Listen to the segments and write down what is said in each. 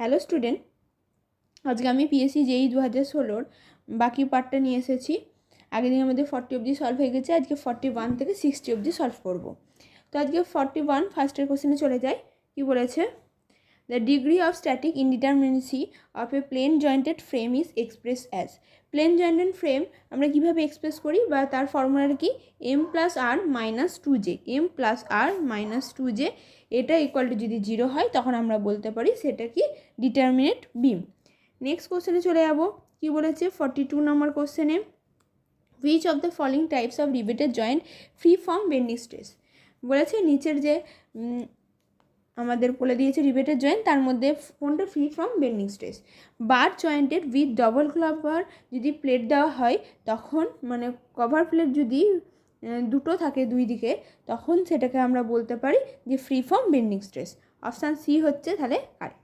Hello student, আজকে আমি PSC জেই 2016 বাকি পার্টটা নিয়ে এসেছি। আগের দিন আমাদের 40 অবধি সলভ হয়ে গেছে, আজকে 41 থেকে 60 অবধি সলভ করব। তো আজকে 41 ফার্স্টের কোশ্চেনে চলে যাই। কি বলেছে? The degree of static indeterminacy of a plane jointed frame is express as. Plane jointed frame আমরা কীভাবে এক্সপ্রেস করি, বা তার ফর্মুলাটা কি? m plus R minus 2j, m plus R minus 2j, এটা ইকুয়াল টু যদি 0 হয় তখন আমরা বলতে পারি সেটা কি ডিটারমিনেট বিম। নেক্সট কোশ্চেনে চলে যাব। কি বলেছে 42 নম্বর কোশ্চেনে? Which of the following types of riveted joint free from bending stress. বলেছে নিচের যে আমাদের বলে দিয়েছে রিভেটেড জয়েন্ট, তার মধ্যে কোনটা free from bending stress? Bar jointed with double cover যদি প্লেট দেওয়া হয় তখন, মানে কভার প্লেট যদি দুটো থাকে দুই দিকে, তখন সেটাকে আমরা বলতে পারি যে free from bending stress. Option C হচ্ছে তাহলে কারেক্ট।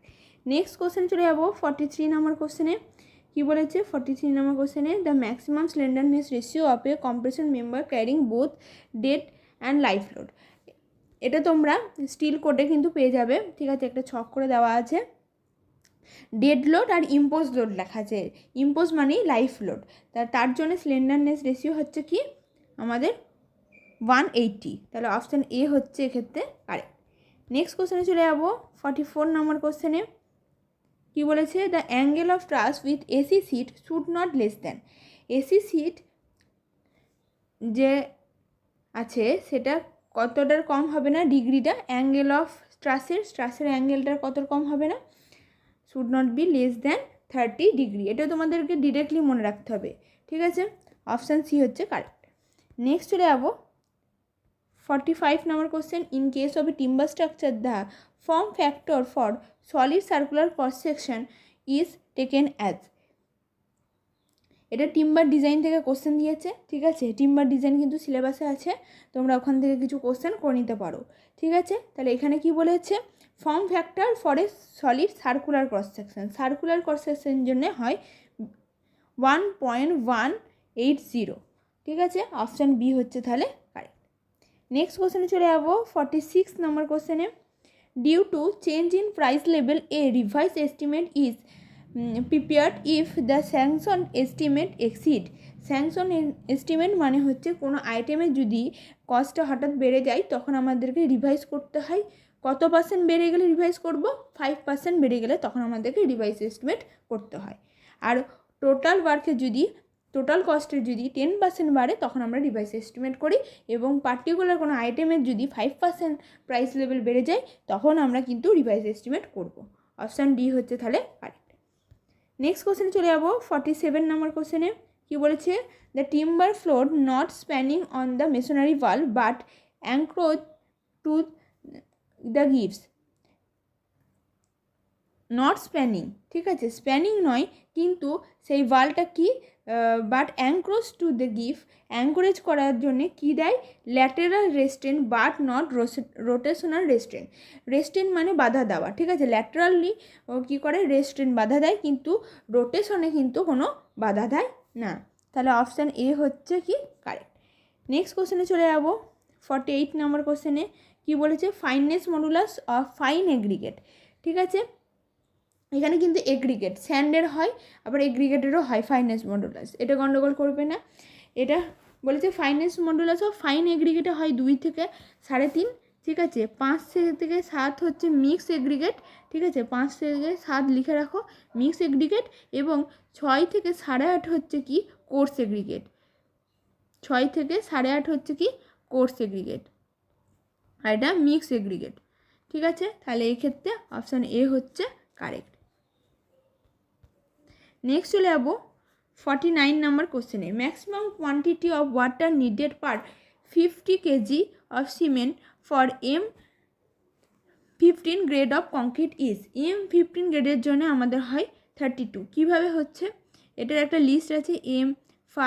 নেক্সট কোশ্চেন চলে যাবো 43 নম্বর কোশ্চেনে। কি বলেছে 43 নম্বর কোশ্চেনে? The maximum slenderness ratio of a compression member carrying both dead and live load. এটা তোমরা স্টিল কোডে কিন্তু পেয়ে যাবে, ঠিক আছে? একটা ছক করে দেওয়া আছে, ডেড লোড আর ইম্পোজ লোড লেখা আছে। ইম্পোজ মানেই লাইফ লোড, তার জন্য স্লেন্ডারনেস রেশিও হচ্ছে কি আমাদের 180। তাহলে অপশান এ হচ্ছে এক্ষেত্রে কারেক্ট। নেক্সট কোশ্চেনে চলে যাবো 44 নম্বর কোশ্চেনে। কি বলেছে? The angle of truss with AC sheet should not less than. AC sheet যে আছে সেটা কতটার কম হবে না ডিগ্রিটা? অ্যাঙ্গেল অফ স্ট্রাসের অ্যাঙ্গেলটার কত কম হবে না? Should not be less than 30 degree. এটা তোমাদেরকে ডিরেক্টলি মনে রাখতে হবে, ঠিক আছে? অপশান সি হচ্ছে কারেক্ট। নেক্সট চলে যাবো 45 number question. In case of a timber structure the form factor for solid circular cross section is taken as. এটা টিম্বার ডিজাইন থেকে কোশ্চেন দিয়েছে, ঠিক আছে? টিম্বার ডিজাইন কিন্তু সিলেবাসে আছে, তোমরা ওখান থেকে কিছু কোশ্চেন করে নিতে পারো, ঠিক আছে? তাহলে এখানে কি বলেছে? Form factor for a solid circular cross section. Circular cross সেকশনের জন্য হয় 1.180, ঠিক আছে? অপশান বি হচ্ছে তাহলে কারেক্ট। নেক্সট কোশ্চেনে চলে যাবো 46 নম্বর কোশ্চেনে। Due to change in price level a revise estimate is prepared if the sanction estimate exceed. Sanction estimate মানে হচ্ছে কোনো আইটেমের যদি কস্টটা হঠাৎ বেড়ে যায় তখন আমাদেরকে রিভাইজ করতে হয়। কত পার্সেন্ট বেড়ে গেলে রিভাইজ করব? 5% বেড়ে গেলে তখন আমাদেরকে রিভাইজ এস্টিমেট করতে হয়। আর টোটাল ওয়ার্কের যদি টোটাল কস্টের যদি 10% বাড়ে তখন আমরা রিভাইজ এস্টিমেট করি, এবং পার্টিকুলার কোনো আইটেমের যদি 5% প্রাইস লেভেল বেড়ে যায় তখন আমরা কিন্তু রিভাইজ এস্টিমেট করব। অপশান ডি হচ্ছে তাহলে কারেক্ট। নেক্সট কোশ্চেনে চলে যাবো 47 নম্বর কোশ্চেনে। কি বলেছে? The timber floor not spanning on the masonry wall but anchored to the gives. Not spanning, ঠিক আছে? স্প্যানিং নয়, কিন্তু সেই ওয়ালটা কি but anchored to the give, anchorage করার জন্যে কি দেয়? Lateral restraint but not rotational restraint. Restraint মানে বাধা দেওয়া, ঠিক আছে? ল্যাটেরালি কী করে? রেস্ট্রেন্ট বাধা দেয়, কিন্তু রোটেশনে কিন্তু কোনো বাধা দেয় না। তাহলে অপশান এ হচ্ছে কি কারেক্ট। নেক্সট কোশ্চেনে চলে যাবো 48 নম্বর কোশ্চেনে। কি বলেছে? Fineness modulus of fine aggregate, ঠিক আছে? এখানে কিন্তু এগ্রিগেট স্যান্ডের হয়, আবার এগ্রিগেটেরও হয় ফাইননেস মডুলাস, এটা গন্ডগোল করবে না। এটা বলেছে ফাইননেস মডুলাস অফ ফাইন এগ্রিগেটে হয় 2 থেকে 3.5, ঠিক আছে? 5 থেকে 7 হচ্ছে মিক্স এগ্রিগেট, ঠিক আছে? 5 থেকে 7 লিখে রাখো মিক্স এগ্রিগেট, এবং 6 থেকে 8.5 হচ্ছে কি কোর্স এগ্রিগেট। 6 থেকে 8.5 হচ্ছে কি কোর্স এগ্রিগেট, আর এটা মিক্স এগ্রিগেট, ঠিক আছে? তাহলে এই ক্ষেত্রে অপশান এ হচ্ছে কারেক্ট। নেক্সট চলে যাবো 49 নম্বর কোশ্চেনে। Maximum quantity of water needed per 50 kg of cement for M15 grade of concrete is. M15 গ্রেডের জন্য আমাদের হয় 32। কীভাবে হচ্ছে? এটার একটা লিস্ট আছে, M5,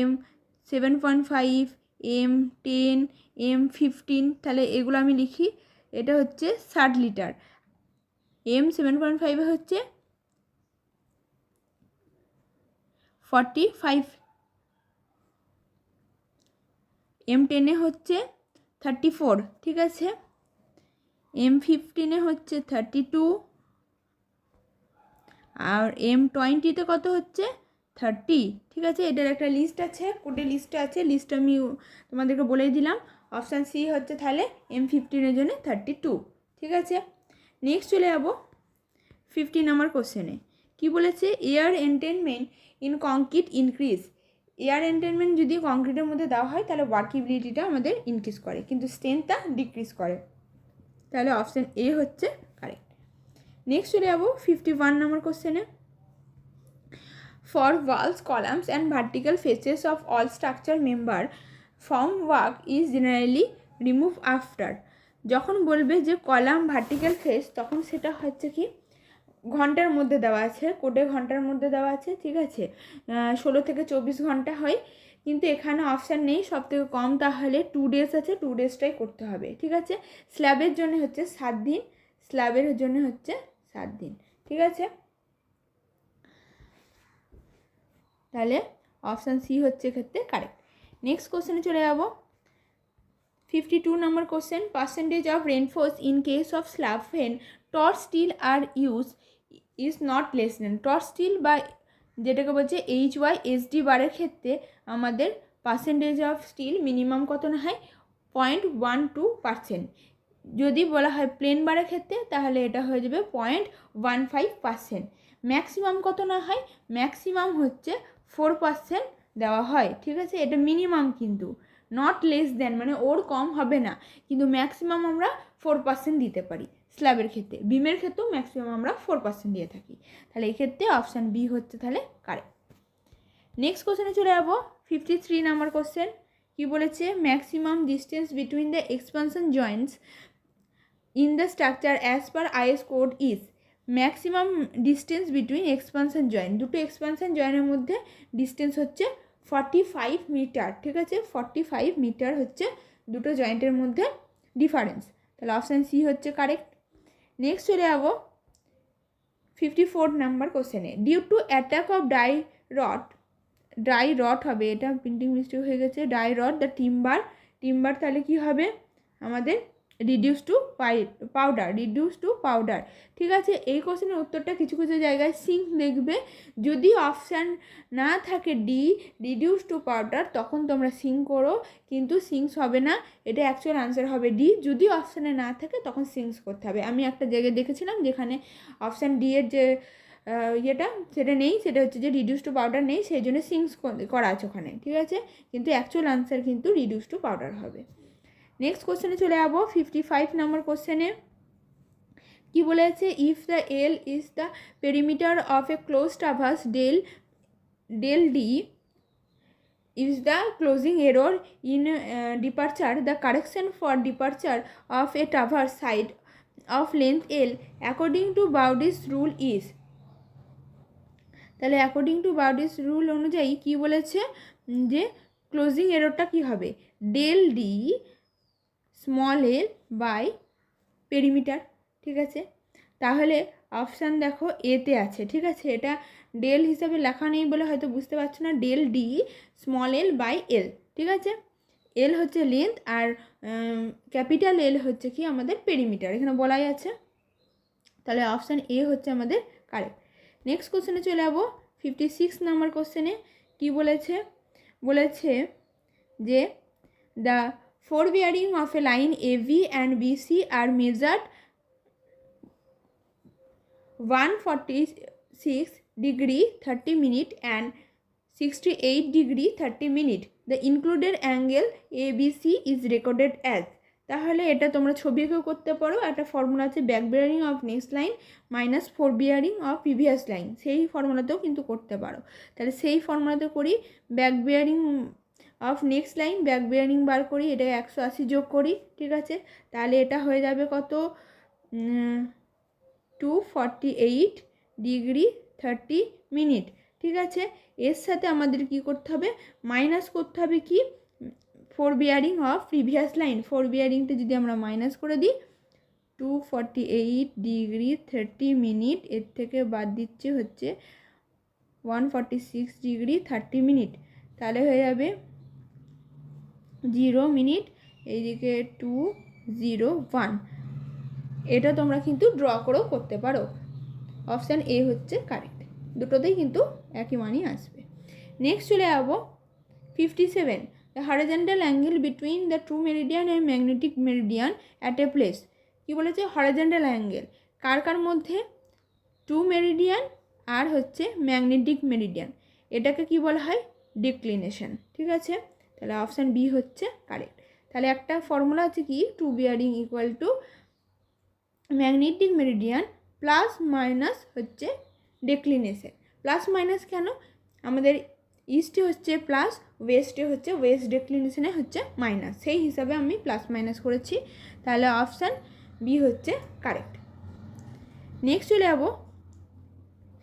M7.5, M10, M15। তাহলে এগুলো আমি লিখি। এটা হচ্ছে 60 লিটার। M7.5 হচ্ছে 45, M10 হচ্ছে 34, ঠিক আছে? M15 হচ্ছে 32, আর M20তে কত হচ্ছে 30, ঠিক আছে। এটার একটা লিস্ট আছে, কোডে লিস্ট আছে, লিস্ট আমি তোমাদেরকে বলেই দিলাম। অপশান সি হচ্ছে তাহলে M15 জন্য 32, ঠিক আছে। নেক্সট চলে যাবো 50 নম্বর কোশ্চেনে। কি বলেছে, air entrainment in concrete increase. Air entrainment যদি কংক্রিটের মধ্যে দেওয়া হয় তাহলে ওয়ার্কেবিলিটিটা আমাদের ইনক্রিজ করে, কিন্তু স্ট্রেংথটা ডিক্রিজ করে। তাহলে অপশান এ হচ্ছে কারেক্ট। নেক্সট চলে যাবো 51 নম্বর কোশ্চেনে। For walls, columns and vertical faces of all structure member form work is generally remove after. যখন বলবে যে কলাম ভার্টিক্যাল ফেস, তখন সেটা হচ্ছে কি ঘন্টার মধ্যে দেওয়া আছে, কোডে ঘন্টার মধ্যে দেওয়া আছে, ঠিক আছে। 16 থেকে 24 ঘন্টা হয়, কিন্তু এখানে অপশান নেই সব থেকে কম, তাহলে 2 days আছে, 2 daysটাই করতে হবে, ঠিক আছে। স্ল্যাবের জন্য হচ্ছে 7 দিন, স্ল্যাবের জন্য হচ্ছে 7 দিন, ঠিক আছে। তাহলে অপশান সি হচ্ছে এক্ষেত্রে কারেক্ট। নেক্সট কোশ্চেনে চলে যাব 52 number question. Percentage of reinforce in case of slab when tor steel are use is not less than. Tor steel বা যেটাকে বলছে HYSD বারের ক্ষেত্রে আমাদের পার্সেন্টেজ অফ স্টিল মিনিমাম কত না হয় 0.12%। যদি বলা হয় প্লেন বারের ক্ষেত্রে তাহলে এটা হয়ে যাবে 0.15%। ম্যাক্সিমাম কত না হয়, ম্যাক্সিমাম হচ্ছে 4% দেওয়া হয়, ঠিক আছে। এটা মিনিমাম, কিন্তু নট লেস দেন মানে ওর কম হবে না, কিন্তু ম্যাক্সিমাম আমরা 4% দিতে পারি স্ল্যাবের ক্ষেত্রে। বিমের ক্ষেত্রেও ম্যাক্সিমাম আমরা 4% দিয়ে থাকি। তাহলে এই ক্ষেত্রে অপশান বি হচ্ছে তাহলে কারেক্ট। নেক্সট কোশ্চেনে চলে যাবো 53 নম্বর কোশ্চেন। কি বলেছে, maximum distance between the expansion Joints in the structure as per IS code is. Maximum distance between expansion joint, দুটো এক্সপানশন জয়েন্টের মধ্যে ডিস্টেন্স হচ্ছে 45 মিটার, ঠিক আছে। 45 মিটার হচ্ছে দুটো জয়েন্টের মধ্যে ডিফারেন্স। তাহলে অপশান সি হচ্ছে কারেক্ট। নেক্সট চলে যাবো 54 নাম্বার কোশ্চেনে। Due to attack of dry rot হবে, এটা প্রিন্টিং মিস্টেক হয়ে গেছে, ড্রাই রট দ্য টিম্বার তাহলে কি হবে আমাদের রিডিউস টু পাউডার, ঠিক আছে। এই কোশ্চেনের উত্তরটা কিছু কিছু জায়গায় সিঙ্ক দেখবে, যদি অপশান না থাকে ডি রিডিউস টু পাউডার তখন তোমরা সিঙ্ক করো, কিন্তু সিঙ্কস হবে না, এটা অ্যাকচুয়াল আনসার হবে ডি। যদি অপশানে না থাকে তখন সিঙ্কস করতে হবে। আমি একটা জায়গায় দেখেছিলাম যেখানে অপশান ডি এর যে ইয়েটা সেটা নেই, সেটা হচ্ছে যে রিডিউস টু পাউডার নেই, সেই জন্য সিঙ্কস করা আছে ওখানে, ঠিক আছে। কিন্তু অ্যাকচুয়াল আনসার কিন্তু রিডিউস টু পাউডার হবে। নেক্সট কোশ্চেনে চলে যাবো 55 নম্বর কোশ্চেনে। কি বলেছে, if the L is the perimeter of a close traverse del D is the closing error in departure, the correction for departure of a traverse side of length L according to Baudi's rule is। তাহলে according to Bowditch's rule অনুযায়ী কি বলেছে যে closing এররটা কি হবে, del D small L by perimeter, ঠিক আছে। তাহলে অপশান দেখো এতে আছে, ঠিক আছে। এটা ডেল হিসাবে লেখা নেই বলে হয়তো বুঝতে পারছো না, del D small L by L, ঠিক আছে। এল হচ্ছে লেন্থ আর ক্যাপিটাল এল হচ্ছে কি আমাদের পেরিমিটার, এখানে বলাই আছে। তাহলে অপশান এ হচ্ছে আমাদের কারেক্ট। নেক্সট কোশ্চেনে চলে যাবো 56 নম্বর কোশ্চেনে। কি বলেছে যে the fore bearing of a line AB and BC are measured 146 degree 30 minute and 68 degree 30 minute. The included angle ABC is recorded as। তাহলে এটা তোমরা ছবি এঁকেও করতে পারো, একটা ফর্মুলা আছে back bearing of next line minus fore bearing of previous line, সেই ফর্মুলাতেও কিন্তু করতে পারো। তাহলে সেই ফর্মুলাতে করি, back bearing of next line back bearing বার করি, এটা 180 যোগ করি, ঠিক আছে। তাহলে এটা হয়ে যাবে কত 248 ডিগ্রি 30 মিনিট, ঠিক আছে। এর সাথে আমাদের কি করতে হবে, মাইনাস করতে হবে কি fore bearing of previous line, ফোর বিয়ারিংটা যদি আমরা মাইনাস করে দিই 248 ডিগ্রি 30 মিনিট, এর থেকে বাদ দিচ্ছে হচ্ছে 146 ডিগ্রি 30 মিনিট, তাহলে হয়ে যাবে 0 মিনিট, এইদিকে 201। এটা তোমরা কিন্তু ড্র করেও করতে পারো। অপশান এ হচ্ছে কারেক্ট। দুটোতেই কিন্তু একই মানই আসবে। নেক্সট চলে যাবো 57, the horizontal angle between the true meridian and magnetic meridian at a place. কী বলেছে? হরিজন্টাল অ্যাঙ্গেল কার মধ্যে? ট্রু মেরিডিয়ান আর হচ্ছে ম্যাগনেটিক মেরিডিয়ান, এটাকে কি বলা হয়? ডিক্লিনেশন। ঠিক আছে, তাহলে অপশান বি হচ্ছে কারেক্ট। তাহলে একটা ফর্মুলা আছে কি, true bearing equal to magnetic meridian plus minus হচ্ছে ডিক্লিনেশন। প্লাস মাইনাস কেন? আমাদের ইস্টে হচ্ছে প্লাস, ওয়েস্টে হচ্ছে ওয়েস্ট, ডিক্লিনেশনে হচ্ছে মাইনাস, সেই হিসাবে আমি প্লাস মাইনাস করেছি। তাহলে অপশান বি হচ্ছে কারেক্ট। নেক্সট চলে যাবো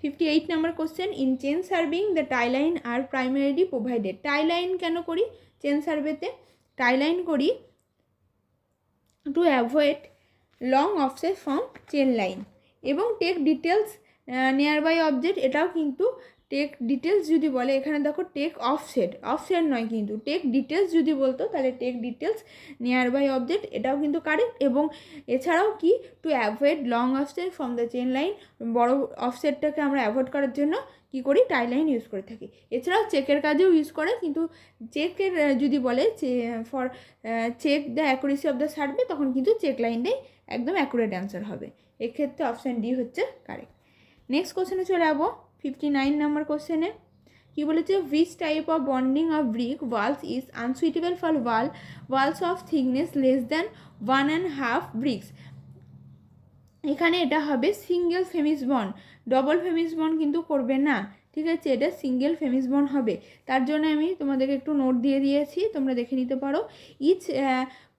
58 number question, in chain surveying the tie line are primarily provided. Tie line কেন করি চেন সার্ভেতে? টাই লাইন করি to avoid long offset from chain line, এবং take details near by object, এটাও কিন্তু টেক ডিটেলস যদি বলে, এখানে দেখো টেক অফসেট নয় কিন্তু টেক ডিটেলস যদি বলতো তাহলে take details near by object, এটাও কিন্তু কারেক্ট। এবং এছাড়াও কি, to avoid long offset from the chain line, বড় অফসেটটাকে আমরা অ্যাভয়েড করার জন্য কি করি? টাই লাইন ইউজ করে থাকি। এছাড়াও চেকের কাজেও ইউজ করে, কিন্তু চেকের যদি বলে for check the accuracy of the survey, তখন কিন্তু চেক লাইনটাই একদম অ্যাকুরেট অ্যান্সার হবে। এক্ষেত্রে অপশান ডি হচ্ছে কারেক্ট। নেক্সট কোশ্চেনে চলে যাবো 59 নম্বর কোশ্চেনে। কি বলেছে? Which type of bonding of brick walls is unsuitable for walls of thickness less than 1.5 bricks. এখানে এটা হবে সিঙ্গেল ফেমিস বন্ড, ডবল ফেমিস বন্ড কিন্তু করবে না। ঠিক আছে, এটা সিঙ্গেল ফেমিস বন্ড হবে। তার জন্য আমি তোমাদেরকে একটু নোট দিয়ে দিয়েছি, তোমরা দেখে নিতে পারো। Each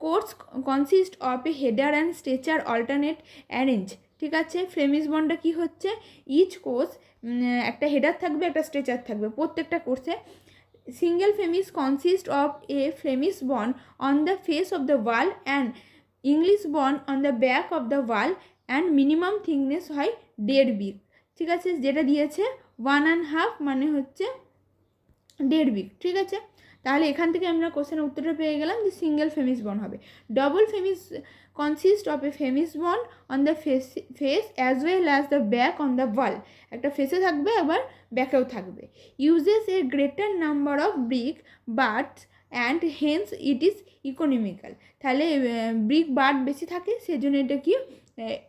course consist of a header and stretcher alternate arrange. ঠিক আছে, ফ্লেমিস বন্ডটা কি হচ্ছে? ইচ কোর্স একটা হেডার থাকবে, একটা স্ট্রেচার থাকবে প্রত্যেকটা কোর্সে। Single flemish consist of a flemish bond on the face of the wall and English bond on the back of the wall and minimum thickness হয় 1.5 বিগ। ঠিক আছে, যেটা দিয়েছে 1.5 মানে হচ্ছে 1.5 বিগ। ঠিক আছে, তাহলে এখান থেকে আমরা কোশ্চেনের উত্তরটা পেয়ে গেলাম যে সিঙ্গেল ফেমিস বন্ড হবে। Double flemish consist of a flemish bond on the face as well as the back on the wall, একটা ফেসে থাকবে আবার ব্যাকেও থাকবে। Uses a greater number of brick bats and hence it is economical. তাহলে brick bat বেশি থাকে, সেজন্য এটা কি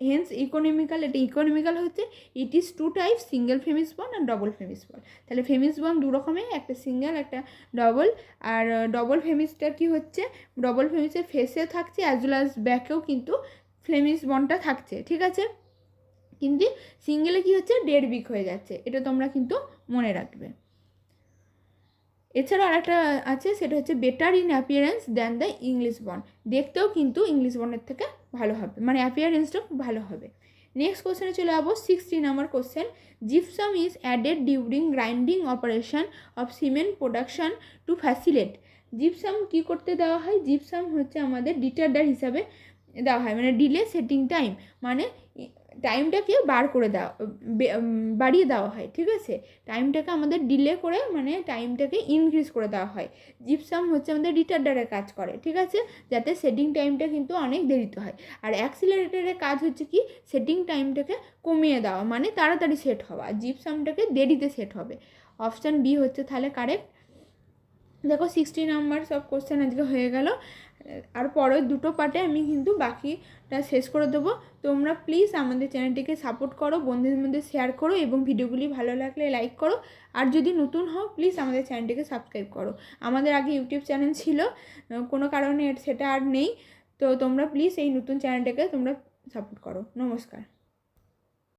হেন্স ইকোনমিক্যাল। এটা ইকোনমিক্যাল হচ্ছে it is 2 types, single ফেমিস bond আর ডবল ফেমিস বন্ড। তাহলে ফেমিস বন্ড দু রকমের, একটা সিঙ্গেল একটা ডবল। আর ডবল ফেমিসটা কি হচ্ছে? ডবল ফেমিসের ফেসে থাকছে অ্যাজ ওয়েল অ্যাজ ব্যাকেও কিন্তু ফেমিস বন্ডটা থাকছে। ঠিক আছে, কিন্তু সিঙ্গেলে কি হচ্ছে? 1.5 বিগ হয়ে যাচ্ছে, এটা তোমরা কিন্তু মনে রাখবে। এছাড়াও আরেকটা আছে, সেটা হচ্ছে better in appearance than the English bond, দেখতেও কিন্তু ইংলিশ বন্ডের থেকে ভালো হবে, মানে অ্যাপিয়ারেন্সটা খুব ভালো হবে। নেক্সট কোশ্চেনে চলে যাবো 60 number question, gypsum is added during grinding operation of cement production to facilitate. Gypsum কী করতে দেওয়া হয়? জিপসাম হচ্ছে আমাদের ডিটারডার হিসাবে দেওয়া হয়, মানে ডিলে সেটিং টাইম, মানে টাইমটাকে বাড়িয়ে দেওয়া হয়। ঠিক আছে, টাইমটাকে আমাদের ডিলে করে মানে টাইমটাকে ইনক্রিজ করে দেওয়া হয়। জিপসাম হচ্ছে আমাদের রিটার্ডারে কাজ করে। ঠিক আছে, যাতে সেটিং টাইমটা কিন্তু অনেক দেরিতে হয়। আর অ্যাক্সিলারেটরের কাজ হচ্ছে কি? সেটিং টাইমটাকে কমিয়ে দেওয়া, মানে তাড়াতাড়ি সেট হওয়া। জিপসামটাকে দেরিতে সেট হবে। অপশান বি হচ্ছে তাহলে কারেক্ট। দেখো 60 নাম্বার সব কোশ্চেন আজকে হয়ে গেল, আর পরের দুটো পার্টে আমি কিন্তু বাকিটা শেষ করে দেবো। তোমরা প্লিজ আমাদের চ্যানেলটিকে সাপোর্ট করো, বন্ধুদের মধ্যে শেয়ার করো, এবং ভিডিওগুলি ভালো লাগলে লাইক করো। আর যদি নতুন হও প্লিজ আমাদের চ্যানেলটিকে সাবস্ক্রাইব করো। আমাদের আগে ইউটিউব চ্যানেল ছিল, কোনো কারণে সেটা আর নেই, তো তোমরা প্লিজ এই নতুন চ্যানেলটাকে তোমরা সাপোর্ট করো। নমস্কার।